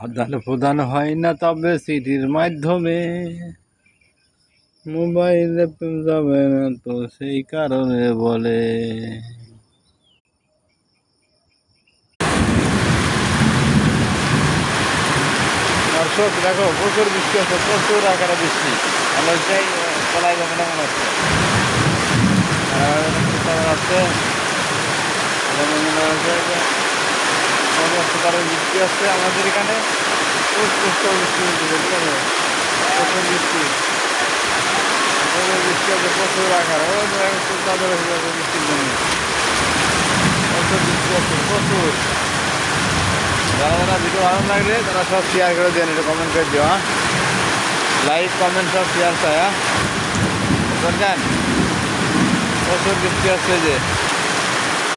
আদান প্রদান হয় না তবে চিঠির মাধ্যমে, মোবাইলে যাবে না তো সেই কারণে বলে। দর্শক দেখো, প্রচুর বৃষ্টি হচ্ছে, প্রচুর আকারে বৃষ্টি। আমরা চাই তলায় যাবে না মনে হচ্ছে, হচ্ছে বৃষ্টি হচ্ছে আমাদের এখানে, প্রচুর বৃষ্টি হচ্ছে, ঠিক আছে, প্রচুর বৃষ্টি, প্রচুর বৃষ্টি হচ্ছে, প্রচুর আকার বৃষ্টির জন্য প্রচুর বৃষ্টি হচ্ছে, প্রচুর। যারা যারা ভিডিও ভালো লাগলে তারা সব শেয়ার করে দেন, এটা কমেন্ট করে দিও। হ্যাঁ, লাইক কমেন্ট সব শেয়ার চাই। হ্যাঁ, বুঝলেন, প্রচুর বৃষ্টি হচ্ছে যে।